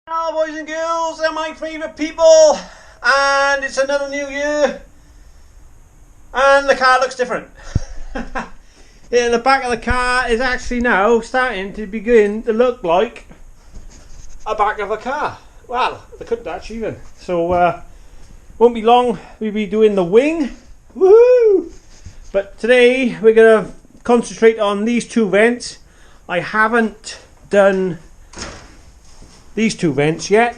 Hello boys and girls, they're my favourite people, and it's another new year and the car looks different. In the back of the car is actually now starting to begin to look like a back of a car. Well, the Countach even. So won't be long we'll be doing the wing. Woohoo! But today we're going to concentrate on these two vents. I haven't done these two vents yet,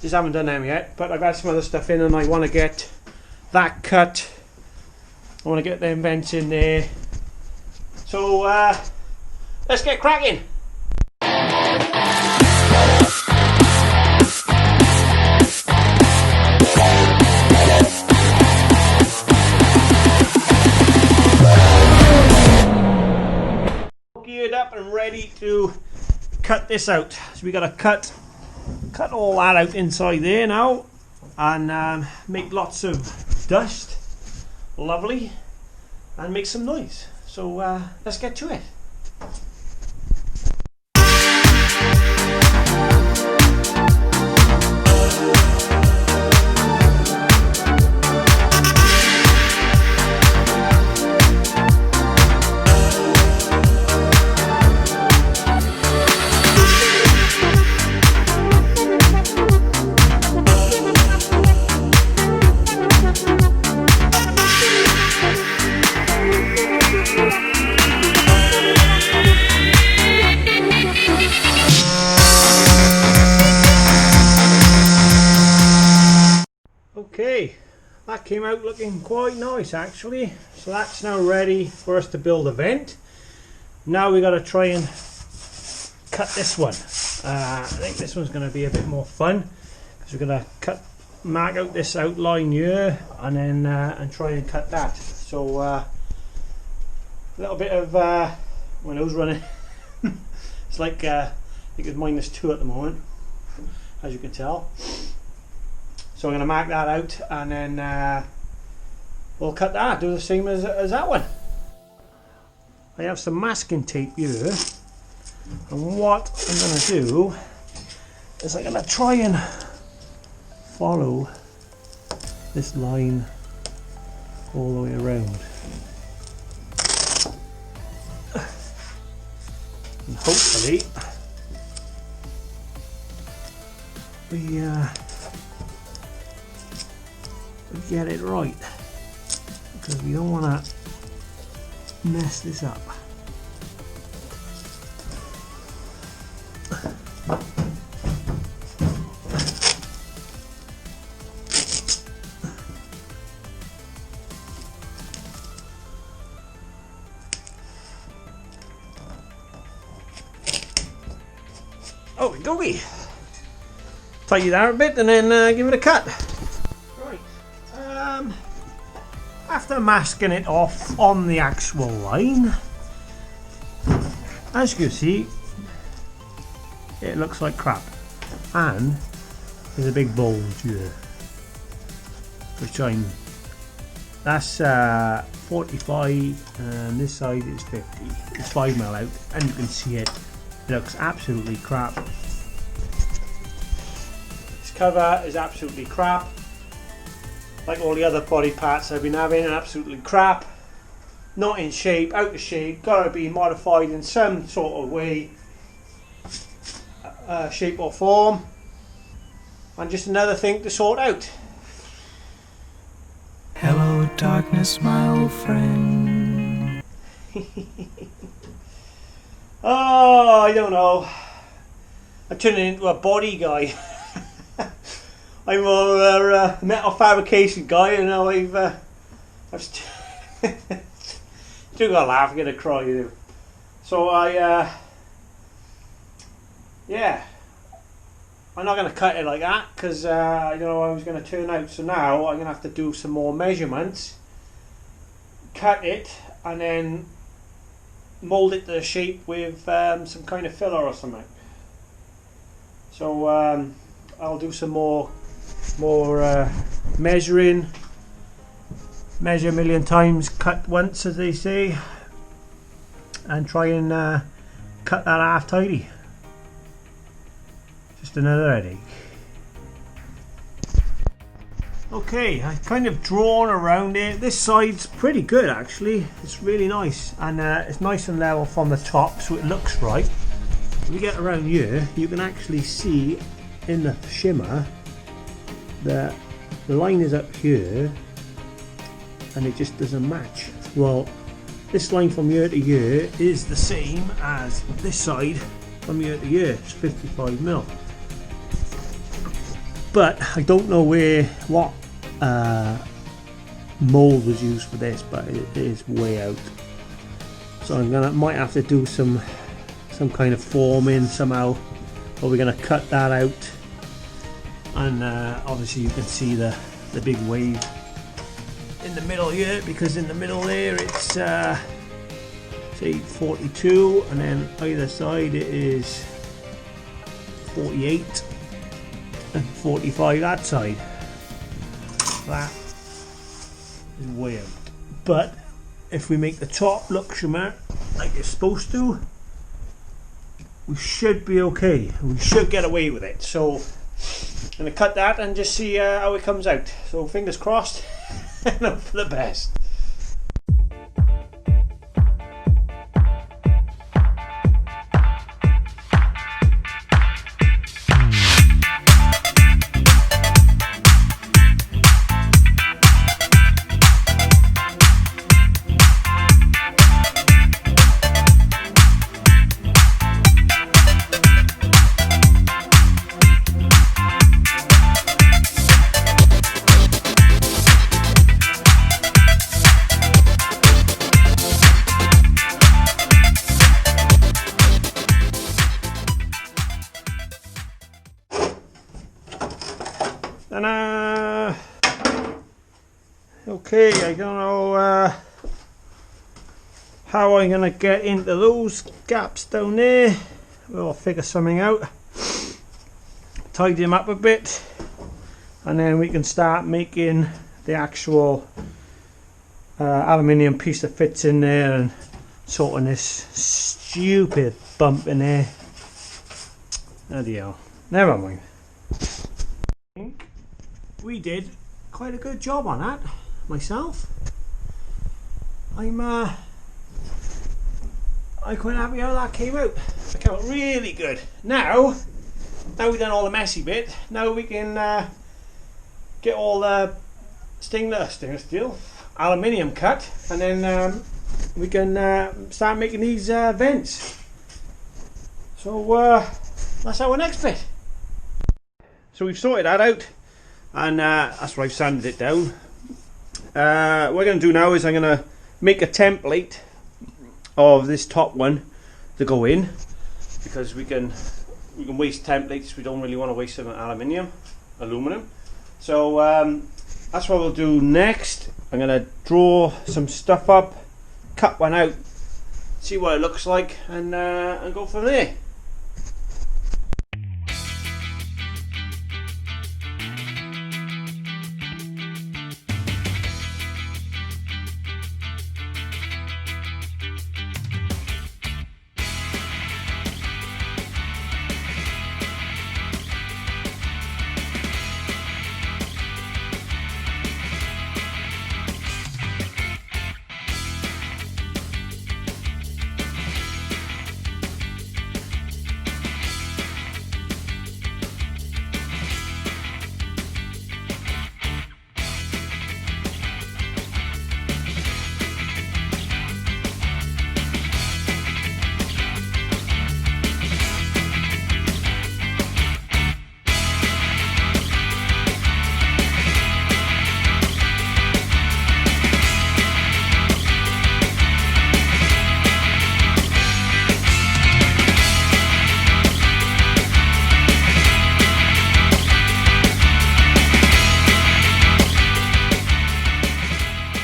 just haven't done them yet, but I've had some other stuff in and I want to get that cut. I want to get them vents in there, so let's get cracking. Geared up and ready to cut this out. So we got to cut all that out inside there now and make lots of dust, lovely, and make some noise. So let's get to it. Okay, that came out looking quite nice actually. So that's now ready for us to build a vent. Now we got to try and cut this one. I think this one's going to be a bit more fun because we're going to mark out this outline here and then and try and cut that. So a little bit of my nose running. It's like I think it's -2 at the moment, as you can tell. So I'm going to mark that out and then we'll cut that, do the same as that one. I have some masking tape here, and what I'm going to do is I'm going to try and follow this line all the way around. And hopefully we get it right, because we don't want to mess this up. Oh, we go. Tidy that a bit and then give it a cut. After masking it off on the actual line, as you can see, it looks like crap, and there's a big bulge here, which that's 45 and this side is 50. It's 5mm out and you can see it looks absolutely crap. This cover is absolutely crap, like all the other body parts I've been having, absolutely crap, not in shape, out of shape, got to be modified in some sort of way, shape or form, and just another thing to sort out. Hello darkness, my old friend. Oh, I don't know, I'm turning into a body guy. I'm more a metal fabrication guy, and now I've still got to laugh, I'm gonna cry, you know. So yeah, I'm not gonna cut it like that because I don't know how I was gonna turn out. So now I'm gonna have to do some more measurements, cut it, and then mold it to the shape with some kind of filler or something. So I'll do some more measuring, measure a million times, cut once, as they say, and try and cut that half tidy. Just another headache. Okay, I've kind of drawn around it. This side's pretty good actually. It's really nice, and it's nice and level from the top, so it looks right. If we get around here, you can actually see in the shimmer that the line is up here and it just doesn't match. Well, this line from here to here is the same as this side from here to here. It's 55mm. But I don't know what mold was used for this, but it is way out. So might have to do some kind of forming somehow, but we're gonna cut that out. And obviously you can see the big wave in the middle here, because in the middle there it's say 42, and then either side it is 48 and 45 that side. That is way out. But if we make the top look shimmer like it's supposed to, we should be okay. We should get away with it. So I'm going to cut that and just see how it comes out. So fingers crossed and hope for the best. Okay, I don't know how I'm gonna get into those gaps down there. We'll figure something out. Tidy them up a bit, and then we can start making the actual aluminium piece that fits in there, and sorting this stupid bump in there. Bloody hell. Never mind. I think we did quite a good job on that myself. I'm quite happy how that came out. It came out really good. Now we've done all the messy bit. Now we can get all the stainless steel, aluminium cut, and then we can start making these vents. So that's our next bit. So we've sorted that out, and that's why I've sanded it down. What we're going to do now is I'm going to make a template of this top one to go in, because we can waste templates. We don't really want to waste some aluminum. So that's what we'll do next. I'm going to draw some stuff up, cut one out, see what it looks like, and go from there.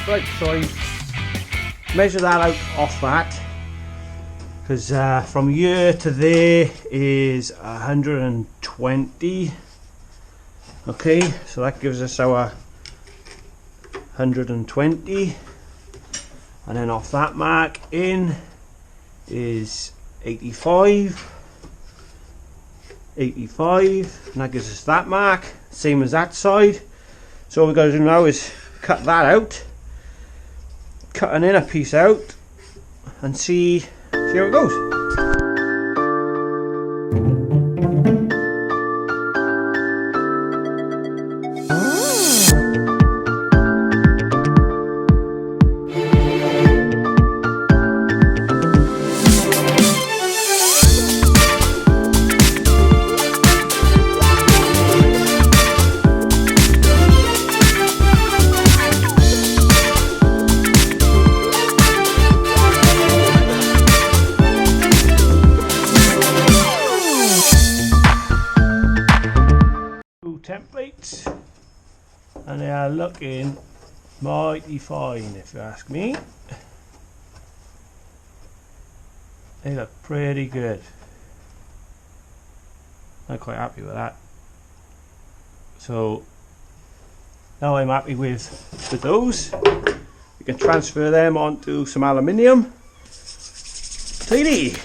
Right, so I measure that out off that, because from here to there is 120. Okay, so that gives us our 120, and then off that mark in is 85, 85, and that gives us that mark, same as that side. So all we've got to do now is cut that out, cut an inner piece out, and see how it goes. Templates, and they are looking mighty fine if you ask me. They look pretty good. I'm quite happy with that. So now I'm happy with those. We can transfer them onto some aluminium. Tidy!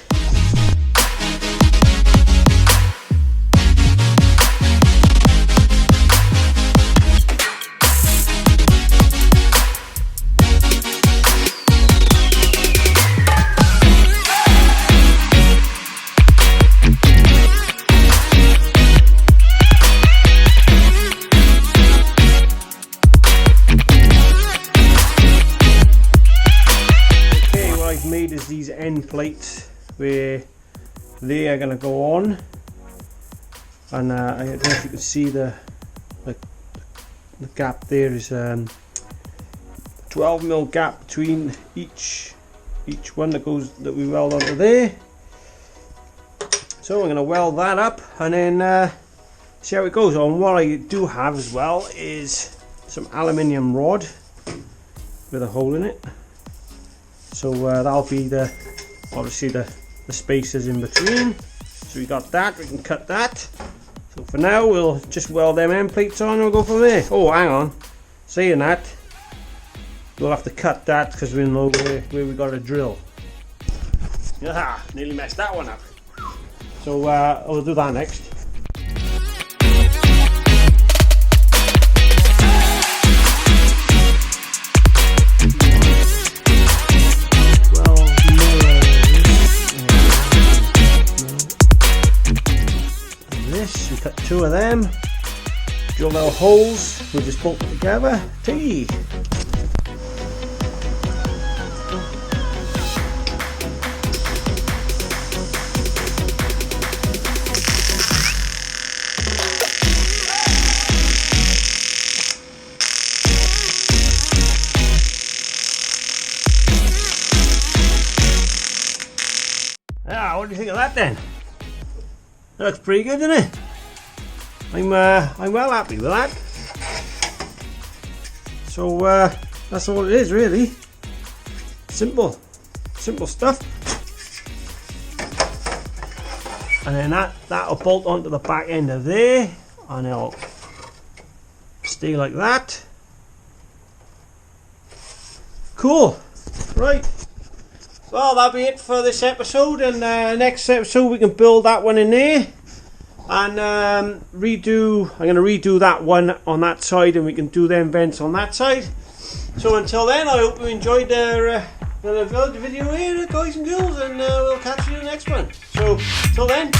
Made is these end plates where they are going to go on, and I don't know if you can see the gap there is 12mm gap between each one that we weld onto there. So I'm going to weld that up and then see how it goes. And what I do have as well is some aluminium rod with a hole in it. So that'll be obviously the spaces in between. So we got that, we can cut that. So for now we'll just weld them end plates on and we'll go from there. Oh, hang on, saying that, we'll have to cut that because we know where we got to drill. Yeah, nearly messed that one up. So we'll do that next. We cut two of them, drill our holes, we just bolt it together. Tea. Ah, what do you think of that then? That looks pretty good, doesn't it? I'm well happy with that. So that's all it is really. Simple stuff. And then that'll bolt onto the back end of there, and it'll stay like that. Cool. Right. Well, that'll be it for this episode, and next episode we can build that one in there and I'm going to redo that one on that side, and we can do them vents on that side. So until then, I hope you enjoyed the video here, guys and girls, and we'll catch you in the next one. So till then.